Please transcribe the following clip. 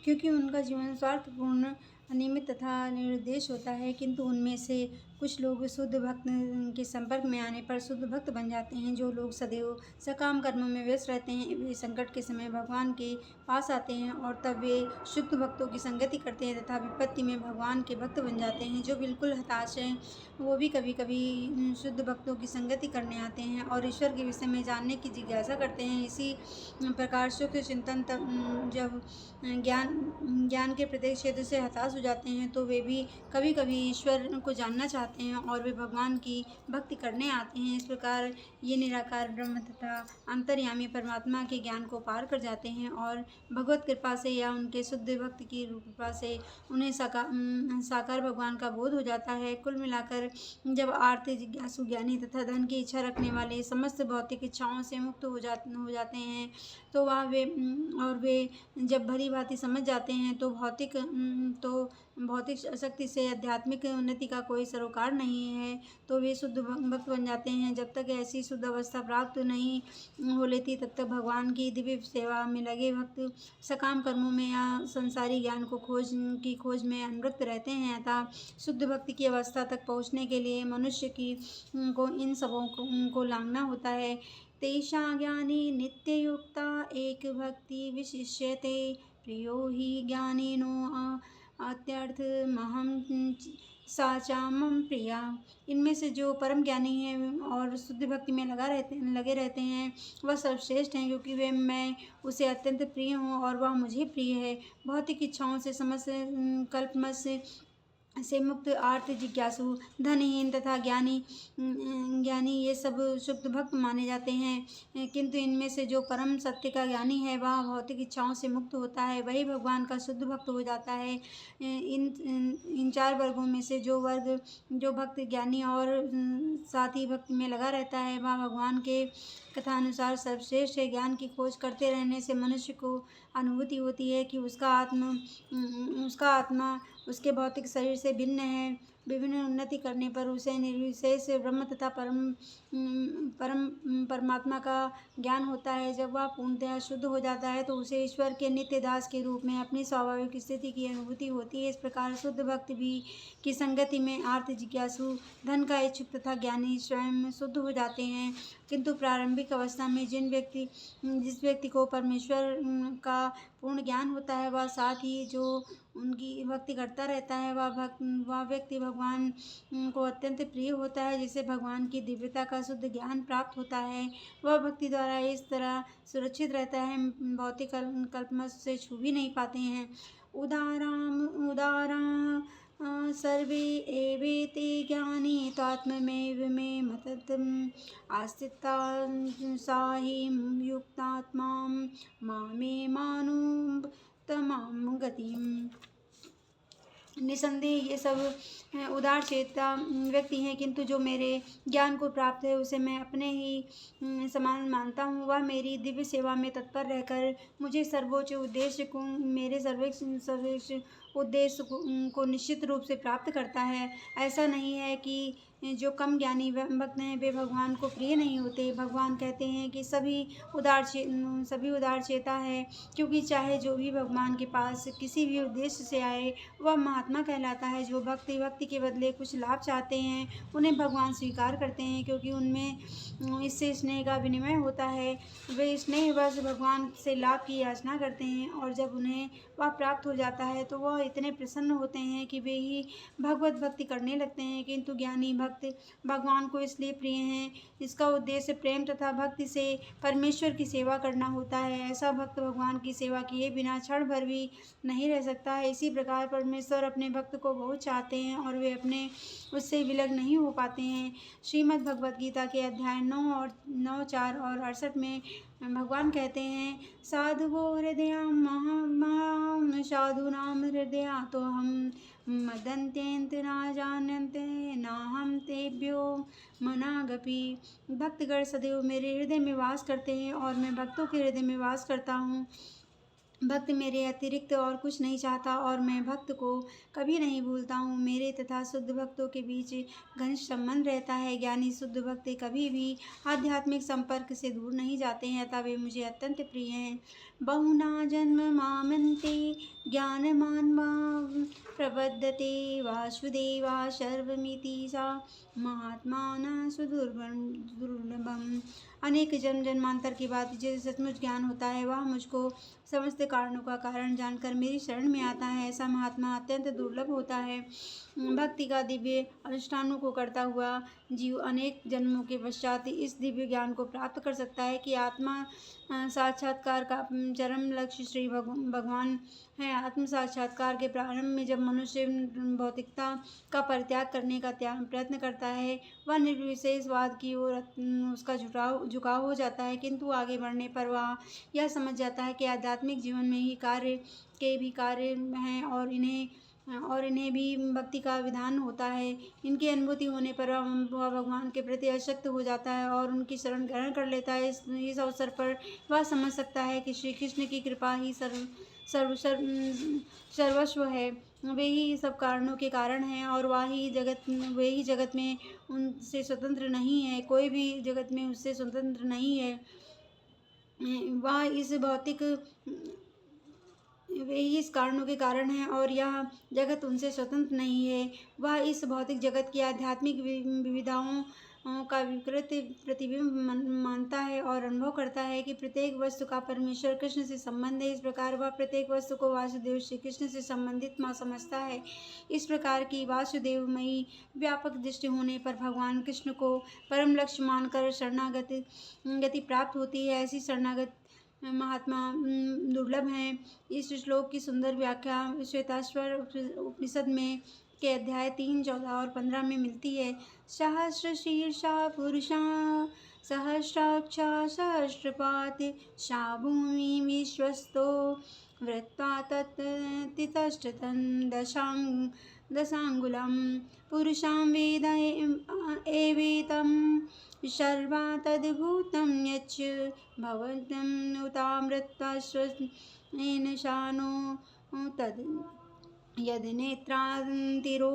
क्योंकि उनका जीवन स्वार्थपूर्ण, अनियमित तथा निरुद्देश्य होता है। किंतु उनमें से कुछ लोग शुद्ध भक्त के संपर्क में आने पर शुद्ध भक्त बन जाते हैं। जो लोग सदैव सकाम कर्मों में व्यस्त रहते हैं, वे संकट के समय भगवान के पास आते हैं और तब वे शुद्ध भक्तों की संगति करते हैं तथा विपत्ति में भगवान के भक्त बन जाते हैं। जो बिल्कुल हताश हैं, वो भी कभी कभी शुद्ध भक्तों की संगति करने आते हैं और ईश्वर के विषय में जानने की जिज्ञासा करते हैं। इसी प्रकार सुख चिंतन जब ज्ञान के प्रत्येक क्षेत्र से हताश हो जाते हैं, तो वे भी कभी कभी ईश्वर को जानना चाहते हैं और वे भगवान की भक्ति करने आते हैं। इस प्रकार ये निराकार ब्रह्म तथा अंतर्यामी परमात्मा के ज्ञान को पार कर जाते हैं और भगवत कृपा से या उनके शुद्ध भक्त की कृपा से उन्हें साकार भगवान का बोध हो जाता है। कुल मिलाकर जब आर्त, जिज्ञासु, ज्ञानी तथा धन की इच्छा रखने वाले समस्त भौतिक इच्छाओं से मुक्त हो जाते हैं, तो वे जब भली भांति समझ जाते हैं तो भौतिक शक्ति से आध्यात्मिक उन्नति का कोई सरोकार नहीं है, तो वे शुद्ध भक्त बन जाते हैं। जब तक ऐसी शुद्ध अवस्था प्राप्त नहीं हो लेती, तब तक भगवान की दिव्य सेवा में लगे भक्त सकाम कर्मों में या संसारी ज्ञान की खोज में अनुरक्त रहते हैं। अतः शुद्ध भक्ति की अवस्था तक पहुँचने के लिए मनुष्य को इन सबों को लांघना होता है। तेषा ज्ञानी नित्ययुक्ता एक भक्ति विशिष्यते, प्रियो हि ज्ञानिनो अत्यर्थमहं सा च मम प्रिया। इनमें से जो परम ज्ञानी है और शुद्ध भक्ति में लगे रहते हैं, वह सर्वश्रेष्ठ हैं, क्योंकि मैं उसे अत्यंत प्रिय हूँ और वह मुझे प्रिय है। भौतिक इच्छाओं से समस्त कल्पमस से मुक्त, आर्त, जिज्ञासु, धनहीन तथा ज्ञानी ये सब शुद्ध भक्त माने जाते हैं। किंतु इनमें से जो परम सत्य का ज्ञानी है, वह भौतिक इच्छाओं से मुक्त होता है, वही भगवान का शुद्ध भक्त हो जाता है। इन चार वर्गों में से जो भक्त ज्ञानी और साथ ही भक्ति में लगा रहता है, वह भगवान के कथानुसार सर्वश्रेष्ठ है। ज्ञान की खोज करते रहने से मनुष्य को अनुभूति होती है कि उसका आत्मा उसके भौतिक शरीर से भिन्न है। विभिन्न उन्नति करने पर उसे निर्विशेष ब्रह्म तथा परमात्मा का ज्ञान होता है। जब वह पूर्णतः शुद्ध हो जाता है, तो उसे ईश्वर के नित्य दास के रूप में अपनी स्वाभाविक स्थिति की अनुभूति होती है। इस प्रकार शुद्ध भक्त भी की संगति में आर्त, जिज्ञासु, धन का इच्छुक तथा ज्ञानी स्वयं शुद्ध हो जाते हैं। किंतु प्रारंभिक अवस्था में जिस व्यक्ति को परमेश्वर का पूर्ण ज्ञान होता है, वह साथ ही जो उनकी भक्ति करता रहता है, वह व्यक्ति भगवान को अत्यंत प्रिय होता है, जिसे भगवान की दिव्यता का शुद्ध ज्ञान प्राप्त होता है। वह भक्ति द्वारा इस तरह सुरक्षित रहता है, भौतिक कल्पमस से छू भी नहीं पाते हैं। उदारा सर्वे एवेति ज्ञानी तात्ममेव मे मतम् आस्थिता सा हि युक्तात्मा मामे मानुत्तमां गतिम्। निसंदेह ये सब उदार चेता व्यक्ति हैं, किंतु जो मेरे ज्ञान को प्राप्त है, उसे मैं अपने ही समान मानता हूँ। वह मेरी दिव्य सेवा में तत्पर रहकर मुझे सर्वोच्च उद्देश्य को निश्चित रूप से प्राप्त करता है। ऐसा नहीं है कि जो कम ज्ञानी भक्त हैं, वे भगवान को प्रिय नहीं होते। भगवान कहते हैं कि सभी उदार चेता है, क्योंकि चाहे जो भी भगवान के पास किसी भी उद्देश्य से आए, वह महात्मा कहलाता है। जो भक्ति के बदले कुछ लाभ चाहते हैं, उन्हें भगवान स्वीकार करते हैं, क्योंकि उनमें इससे स्नेह का विनिमय होता है। वे स्नेहवश भगवान से लाभ की याचना करते हैं और जब उन्हें वह प्राप्त हो जाता है, तो वह इतने प्रसन्न होते हैं कि वे ही भगवत भक्ति करने लगते हैं। किंतु ज्ञानी भक्त भगवान को इसलिए प्रिय हैं, इसका उद्देश्य प्रेम तथा भक्ति से परमेश्वर की सेवा करना होता है। ऐसा भक्त भगवान की सेवा किए बिना क्षण भर भी नहीं रह सकता है। इसी प्रकार परमेश्वर अपने भक्त को बहुत चाहते हैं और वे अपने उससे विलग नहीं हो पाते हैं। श्रीमद् भगवद गीता के अध्याय 9, 4 और 68 में भगवान कहते हैं, साधुवो हृदय महाम साधूनाम हृदय तो हम मदन्त्येन्त न जानन्ते न हम तेभ्यो मनागपि। भक्तगण सदैव मेरे हृदय में वास करते हैं और मैं भक्तों के हृदय में वास करता हूँ। भक्त मेरे अतिरिक्त और कुछ नहीं चाहता और मैं भक्त को कभी नहीं भूलता हूँ। मेरे तथा शुद्ध भक्तों के बीच घनिष्ठ संबंध रहता है। ज्ञानी शुद्ध भक्त कभी भी आध्यात्मिक संपर्क से दूर नहीं जाते हैं, अतः वे मुझे अत्यंत प्रिय हैं। बहुना जन्म मामन्ते ज्ञानमान् प्रपद्यते वासुदेवा सर्वमिति सा महात्मानं सुदुर्लभम्। अनेक जन्म जन्मांतर के बाद जिसे सचमुच ज्ञान होता है वह मुझको समस्त कारणों का कारण जानकर मेरी शरण में आता है। ऐसा महात्मा अत्यंत दुर्लभ होता है। भक्ति का दिव्य अनुष्ठानों को करता हुआ जीव अनेक जन्मों के पश्चात इस दिव्य ज्ञान को प्राप्त कर सकता है कि आत्मा साक्षात्कार का चरम लक्ष्य श्री भगवान है। आत्म साक्षात्कार के प्रारंभ में जब मनुष्य भौतिकता का परित्याग करने का प्रयत्न करता है वह निर्विशेषवाद की ओर उसका झुकाव हो जाता है, किंतु आगे बढ़ने पर वह यह समझ जाता है कि आध्यात्मिक जीवन में ही कार्य हैं और इन्हें भी भक्ति का विधान होता है। इनकी अनुभूति होने पर वह भगवान के प्रति आसक्त हो जाता है और उनकी शरण ग्रहण कर लेता है। इस अवसर पर वह समझ सकता है कि श्री कृष्ण की कृपा ही सर्वस्व है। वे ही सब कारणों के कारण हैं और वे ही जगत में उनसे स्वतंत्र नहीं है। कोई भी जगत में उससे स्वतंत्र नहीं है। वे ही इस कारणों के कारण हैं और यह जगत उनसे स्वतंत्र नहीं है। वह इस भौतिक जगत की आध्यात्मिक विविधाओं का विकृत प्रतिबिंब मानता है और अनुभव करता है कि प्रत्येक वस्तु का परमेश्वर कृष्ण से संबंध है। इस प्रकार वह प्रत्येक वस्तु को वासुदेव श्री कृष्ण से संबंधित समझता है। इस प्रकार की वासुदेवमयी व्यापक दृष्टि होने पर भगवान कृष्ण को परम लक्ष्य मानकर शरणागति प्राप्त होती है। ऐसी शरणागत महात्मा दुर्लभ हैं। इस श्लोक की सुंदर व्याख्या श्वेताश्वर उपनिषद में के अध्याय 3, 14 और 15 में मिलती है। सहस्रशीर्षा पुरुषा सहस्राक्षा सहस्रपात् सा भूमि विश्वस्तो वृत्वा तत्तितिष्ठन् दशांगुलं पुरुषां वेद एवेतं सर्वा तद्भूतं यच्च भवन्तम् उतामृत्वा स्वनेन शानो तद् यद् नेत्रान्तिरो